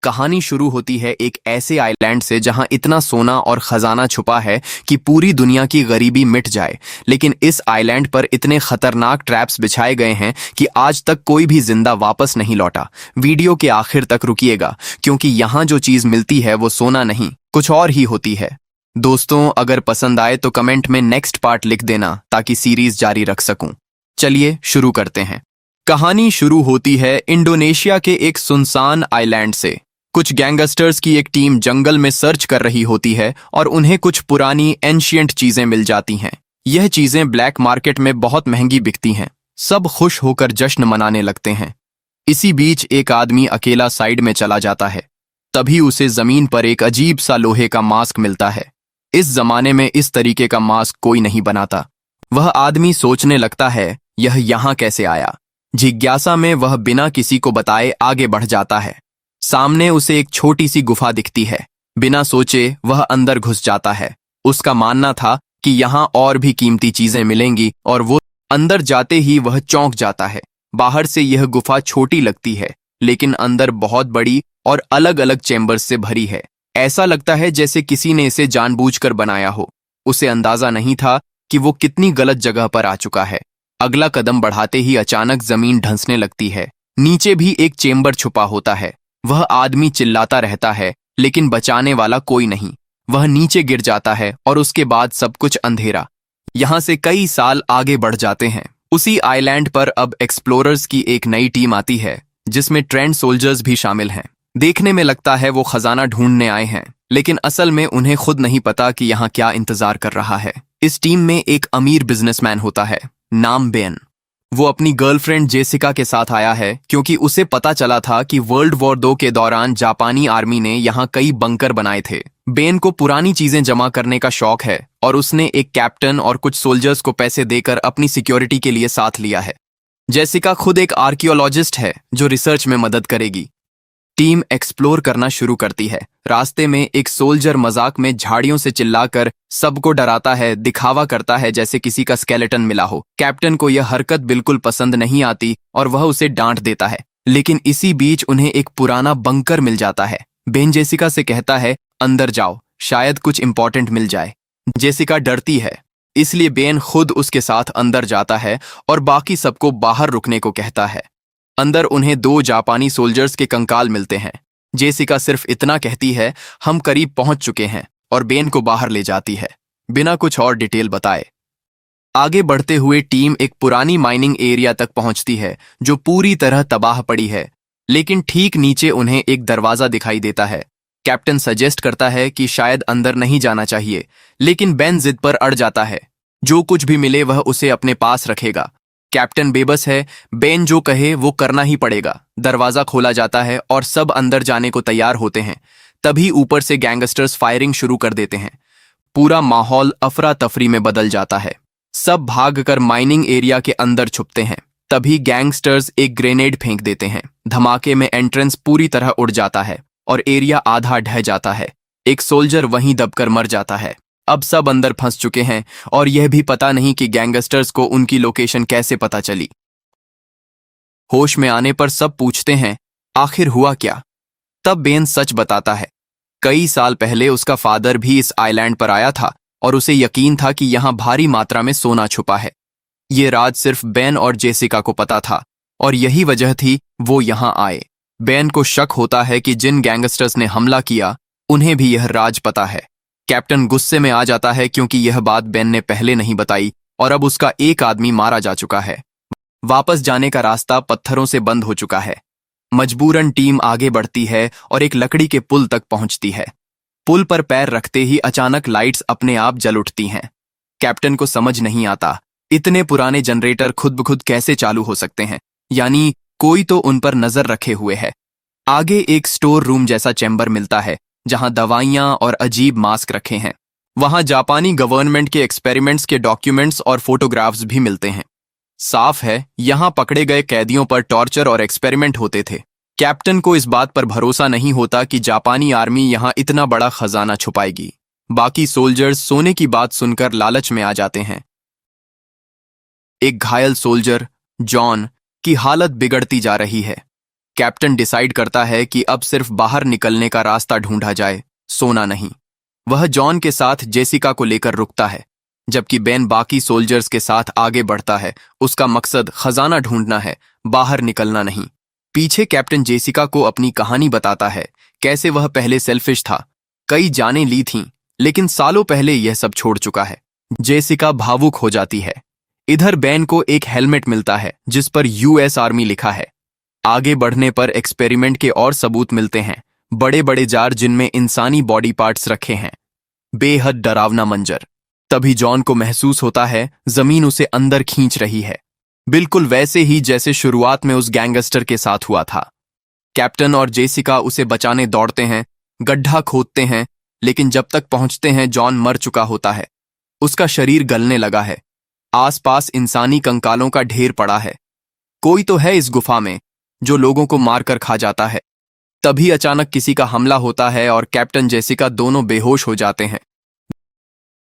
कहानी शुरू होती है एक ऐसे आइलैंड से जहां इतना सोना और खजाना छुपा है कि पूरी दुनिया की गरीबी मिट जाए। लेकिन इस आइलैंड पर इतने खतरनाक ट्रैप्स बिछाए गए हैं कि आज तक कोई भी जिंदा वापस नहीं लौटा। वीडियो के आखिर तक रुकिएगा, क्योंकि यहां जो चीज मिलती है वो सोना नहीं, कुछ और ही होती है। दोस्तों, अगर पसंद आए तो कमेंट में नेक्स्ट पार्ट लिख देना ताकि सीरीज जारी रख सकूं। चलिए शुरू करते हैं। कहानी शुरू होती है इंडोनेशिया के एक सुनसान आइलैंड से। कुछ गैंगस्टर्स की एक टीम जंगल में सर्च कर रही होती है और उन्हें कुछ पुरानी एंशिएंट चीजें मिल जाती हैं। यह चीजें ब्लैक मार्केट में बहुत महंगी बिकती हैं। सब खुश होकर जश्न मनाने लगते हैं। इसी बीच एक आदमी अकेला साइड में चला जाता है। तभी उसे जमीन पर एक अजीब सा लोहे का मास्क मिलता है। इस जमाने में इस तरीके का मास्क कोई नहीं बनाता। वह आदमी सोचने लगता है, यह यहाँ कैसे आया। जिज्ञासा में वह बिना किसी को बताए आगे बढ़ जाता है। सामने उसे एक छोटी सी गुफा दिखती है। बिना सोचे वह अंदर घुस जाता है। उसका मानना था कि यहाँ और भी कीमती चीजें मिलेंगी और वो अंदर जाते ही वह चौंक जाता है। बाहर से यह गुफा छोटी लगती है, लेकिन अंदर बहुत बड़ी और अलग अलग चेंबर्स से भरी है। ऐसा लगता है जैसे किसी ने इसे जानबूझकर बनाया हो। उसे अंदाजा नहीं था कि वो कितनी गलत जगह पर आ चुका है। अगला कदम बढ़ाते ही अचानक जमीन धंसने लगती है। नीचे भी एक चेंबर छुपा होता है। वह आदमी चिल्लाता रहता है, लेकिन बचाने वाला कोई नहीं। वह नीचे गिर जाता है और उसके बाद सब कुछ अंधेरा। यहां से कई साल आगे बढ़ जाते हैं। उसी आइलैंड पर अब एक्सप्लोरर्स की एक नई टीम आती है, जिसमें ट्रेंड सोल्जर्स भी शामिल हैं। देखने में लगता है वो खजाना ढूंढने आए हैं, लेकिन असल में उन्हें खुद नहीं पता कि यहाँ क्या इंतजार कर रहा है। इस टीम में एक अमीर बिजनेसमैन होता है, नाम बेन। वो अपनी गर्लफ्रेंड जेसिका के साथ आया है, क्योंकि उसे पता चला था कि वर्ल्ड वॉर 2 के दौरान जापानी आर्मी ने यहाँ कई बंकर बनाए थे। बेन को पुरानी चीजें जमा करने का शौक है और उसने एक कैप्टन और कुछ सोल्जर्स को पैसे देकर अपनी सिक्योरिटी के लिए साथ लिया है। जेसिका खुद एक आर्कियोलॉजिस्ट है जो रिसर्च में मदद करेगी। टीम एक्सप्लोर करना शुरू करती है। रास्ते में एक सोल्जर मजाक में झाड़ियों से चिल्लाकर सबको डराता है, दिखावा करता है जैसे किसी का स्केलेटन मिला हो। कैप्टन को यह हरकत बिल्कुल पसंद नहीं आती और वह उसे डांट देता है। लेकिन इसी बीच उन्हें एक पुराना बंकर मिल जाता है। बेन जेसिका से कहता है, अंदर जाओ, शायद कुछ इंपॉर्टेंट मिल जाए। जेसिका डरती है, इसलिए बेन खुद उसके साथ अंदर जाता है और बाकी सबको बाहर रुकने को कहता है। अंदर उन्हें 2 जापानी सोल्जर्स के कंकाल मिलते हैं। जेसिका सिर्फ इतना कहती है, हम करीब पहुंच चुके हैं, और बेन को बाहर ले जाती है, बिना कुछ और डिटेल बताए। आगे बढ़ते हुए टीम एक पुरानी माइनिंग एरिया तक पहुंचती है, जो पूरी तरह तबाह पड़ी है। लेकिन ठीक नीचे उन्हें एक दरवाजा दिखाई देता है। कैप्टन सजेस्ट करता है कि शायद अंदर नहीं जाना चाहिए, लेकिन बेन जिद पर अड़ जाता है। जो कुछ भी मिले वह उसे अपने पास रखेगा। कैप्टन बेबस है, बेन जो कहे वो करना ही पड़ेगा। दरवाजा खोला जाता है और सब अंदर जाने को तैयार होते हैं। तभी ऊपर से गैंगस्टर्स फायरिंग शुरू कर देते हैं। पूरा माहौल अफरा तफरी में बदल जाता है। सब भागकर माइनिंग एरिया के अंदर छुपते हैं। तभी गैंगस्टर्स एक ग्रेनेड फेंक देते हैं। धमाके में एंट्रेंस पूरी तरह उड़ जाता है और एरिया आधा ढह जाता है। एक सोल्जर वहीं दबकर मर जाता है। अब सब अंदर फंस चुके हैं और यह भी पता नहीं कि गैंगस्टर्स को उनकी लोकेशन कैसे पता चली। होश में आने पर सब पूछते हैं, आखिर हुआ क्या? तब बेन सच बताता है। कई साल पहले उसका फादर भी इस आइलैंड पर आया था और उसे यकीन था कि यहाँ भारी मात्रा में सोना छुपा है। ये राज सिर्फ बेन और जेसिका को पता था और यही वजह थी वो यहाँ आए। बेन को शक होता है कि जिन गैंगस्टर्स ने हमला किया उन्हें भी यह राज पता है। कैप्टन गुस्से में आ जाता है, क्योंकि यह बात बेन ने पहले नहीं बताई और अब उसका एक आदमी मारा जा चुका है। वापस जाने का रास्ता पत्थरों से बंद हो चुका है। मजबूरन टीम आगे बढ़ती है और एक लकड़ी के पुल तक पहुंचती है। पुल पर पैर रखते ही अचानक लाइट्स अपने आप जल उठती हैं। कैप्टन को समझ नहीं आता, इतने पुराने जनरेटर खुद ब खुद कैसे चालू हो सकते हैं, यानी कोई तो उन पर नजर रखे हुए है। आगे एक स्टोर रूम जैसा चैम्बर मिलता है, जहां दवाइयां और अजीब मास्क रखे हैं। वहां जापानी गवर्नमेंट के एक्सपेरिमेंट्स के डॉक्यूमेंट्स और फोटोग्राफ्स भी मिलते हैं। साफ है, यहां पकड़े गए कैदियों पर टॉर्चर और एक्सपेरिमेंट होते थे। कैप्टन को इस बात पर भरोसा नहीं होता कि जापानी आर्मी यहां इतना बड़ा खजाना छुपाएगी। बाकी सोल्जर्स सोने की बात सुनकर लालच में आ जाते हैं। एक घायल सोल्जर, जॉन, की हालत बिगड़ती जा रही है। कैप्टन डिसाइड करता है कि अब सिर्फ बाहर निकलने का रास्ता ढूंढा जाए, सोना नहीं। वह जॉन के साथ जेसिका को लेकर रुकता है, जबकि बेन बाकी सोल्जर्स के साथ आगे बढ़ता है। उसका मकसद खजाना ढूंढना है, बाहर निकलना नहीं। पीछे कैप्टन जेसिका को अपनी कहानी बताता है, कैसे वह पहले सेल्फिश था, कई जानें ली थीं, लेकिन सालों पहले यह सब छोड़ चुका है। जेसिका भावुक हो जाती है। इधर बेन को एक हेलमेट मिलता है जिस पर यूएस आर्मी लिखा है। आगे बढ़ने पर एक्सपेरिमेंट के और सबूत मिलते हैं, बड़े बड़े जार जिनमें इंसानी बॉडी पार्ट्स रखे हैं। बेहद डरावना मंजर। तभी जॉन को महसूस होता है जमीन उसे अंदर खींच रही है, बिल्कुल वैसे ही जैसे शुरुआत में उस गैंगस्टर के साथ हुआ था। कैप्टन और जेसिका उसे बचाने दौड़ते हैं, गड्ढा खोदते हैं, लेकिन जब तक पहुंचते हैं जॉन मर चुका होता है। उसका शरीर गलने लगा है। आसपास इंसानी कंकालों का ढेर पड़ा है। कोई तो है इस गुफा में जो लोगों को मारकर खा जाता है। तभी अचानक किसी का हमला होता है और कैप्टन जेसिका दोनों बेहोश हो जाते हैं।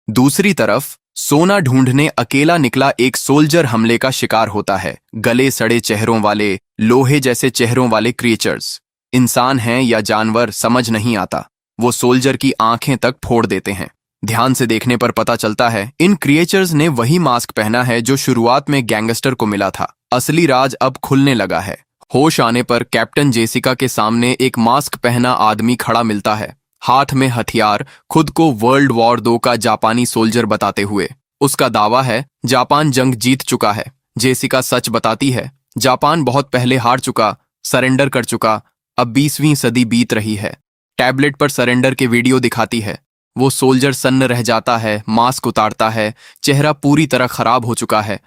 दूसरी तरफ सोना ढूंढने अकेला निकला एक सोल्जर हमले का शिकार होता है। गले सड़े चेहरों वाले, लोहे जैसे चेहरों वाले क्रिएचर्स, इंसान हैं या जानवर समझ नहीं आता। वो सोल्जर की आंखें तक फोड़ देते हैं। ध्यान से देखने पर पता चलता है इन क्रिएचर्स ने वही मास्क पहना है जो शुरुआत में गैंगस्टर को मिला था। असली राज अब खुलने लगा है। होश आने पर कैप्टन जेसिका के सामने एक मास्क पहना आदमी खड़ा मिलता है, हाथ में हथियार, खुद को वर्ल्ड वॉर 2 का जापानी सोल्जर बताते हुए। उसका दावा है जापान जंग जीत चुका है। जेसिका सच बताती है, जापान बहुत पहले हार चुका, सरेंडर कर चुका, अब 20वीं सदी बीत रही है। टैबलेट पर सरेंडर के वीडियो दिखाती है। वो सोल्जर सन्न रह जाता है, मास्क उतारता है, चेहरा पूरी तरह खराब हो चुका है।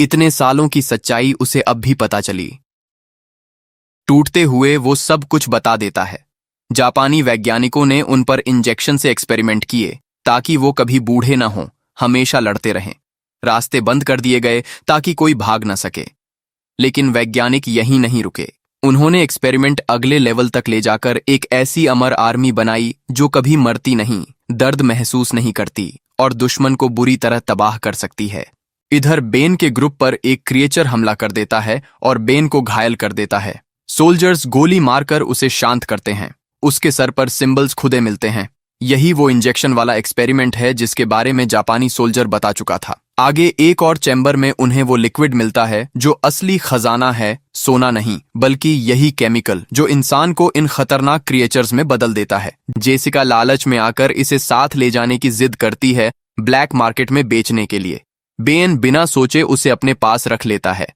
इतने सालों की सच्चाई उसे अब भी पता चली। टूटते हुए वो सब कुछ बता देता है। जापानी वैज्ञानिकों ने उन पर इंजेक्शन से एक्सपेरिमेंट किए ताकि वो कभी बूढ़े ना हों, हमेशा लड़ते रहें। रास्ते बंद कर दिए गए ताकि कोई भाग न सके। लेकिन वैज्ञानिक यहीं नहीं रुके। उन्होंने एक्सपेरिमेंट अगले लेवल तक ले जाकर एक ऐसी अमर आर्मी बनाई जो कभी मरती नहीं, दर्द महसूस नहीं करती और दुश्मन को बुरी तरह तबाह कर सकती है। इधर बेन के ग्रुप पर एक क्रिएचर हमला कर देता है और बेन को घायल कर देता है। सोल्जर्स गोली मारकर उसे शांत करते हैं। उसके सर पर सिंबल्स खुदे मिलते हैं। यही वो इंजेक्शन वाला एक्सपेरिमेंट है जिसके बारे में जापानी सोल्जर बता चुका था। आगे एक और चैम्बर में उन्हें वो लिक्विड मिलता है जो असली खजाना है, सोना नहीं बल्कि यही केमिकल जो इंसान को इन खतरनाक क्रिएचर्स में बदल देता है। जेसिका लालच में आकर इसे साथ ले जाने की जिद करती है, ब्लैक मार्केट में बेचने के लिए। बेन बिना सोचे उसे अपने पास रख लेता है।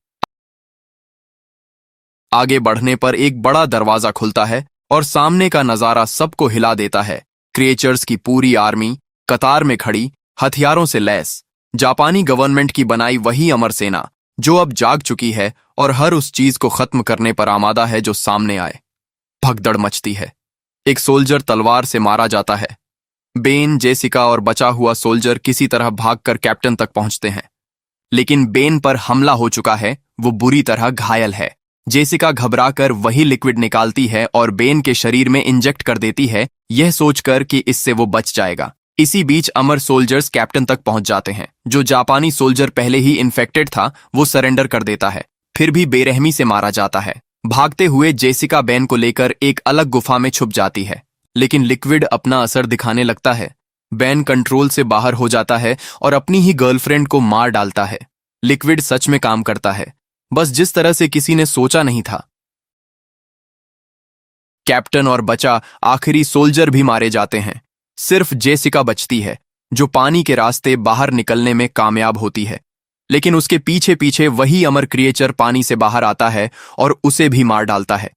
आगे बढ़ने पर एक बड़ा दरवाजा खुलता है और सामने का नजारा सबको हिला देता है। क्रिएचर्स की पूरी आर्मी कतार में खड़ी, हथियारों से लैस। जापानी गवर्नमेंट की बनाई वही अमर सेना जो अब जाग चुकी है और हर उस चीज को खत्म करने पर आमादा है जो सामने आए। भगदड़ मचती है। एक सोल्जर तलवार से मारा जाता है। बेन, जेसिका और बचा हुआ सोल्जर किसी तरह भागकर कैप्टन तक पहुंचते हैं, लेकिन बेन पर हमला हो चुका है। वो बुरी तरह घायल है। जेसिका घबराकर वही लिक्विड निकालती है और बेन के शरीर में इंजेक्ट कर देती है, यह सोचकर कि इससे वो बच जाएगा। इसी बीच अमर सोल्जर्स कैप्टन तक पहुंच जाते हैं। जो जापानी सोल्जर पहले ही इन्फेक्टेड था वो सरेंडर कर देता है, फिर भी बेरहमी से मारा जाता है। भागते हुए जेसिका बेन को लेकर एक अलग गुफा में छुप जाती है, लेकिन लिक्विड अपना असर दिखाने लगता है। बेन कंट्रोल से बाहर हो जाता है और अपनी ही गर्लफ्रेंड को मार डालता है। लिक्विड सच में काम करता है, बस जिस तरह से किसी ने सोचा नहीं था। कैप्टन और बचा आखिरी सोल्जर भी मारे जाते हैं। सिर्फ जेसिका बचती है जो पानी के रास्ते बाहर निकलने में कामयाब होती है, लेकिन उसके पीछे पीछे वही अमर क्रिएचर पानी से बाहर आता है और उसे भी मार डालता है।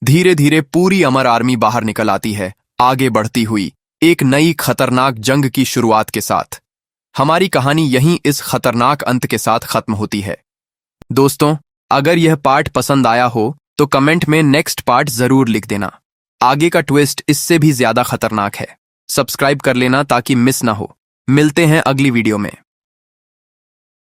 धीरे धीरे पूरी अमर आर्मी बाहर निकल आती है, आगे बढ़ती हुई एक नई खतरनाक जंग की शुरुआत के साथ। हमारी कहानी यहीं इस खतरनाक अंत के साथ खत्म होती है। दोस्तों, अगर यह पार्ट पसंद आया हो तो कमेंट में नेक्स्ट पार्ट जरूर लिख देना। आगे का ट्विस्ट इससे भी ज्यादा खतरनाक है। सब्सक्राइब कर लेना ताकि मिस ना हो। मिलते हैं अगली वीडियो में।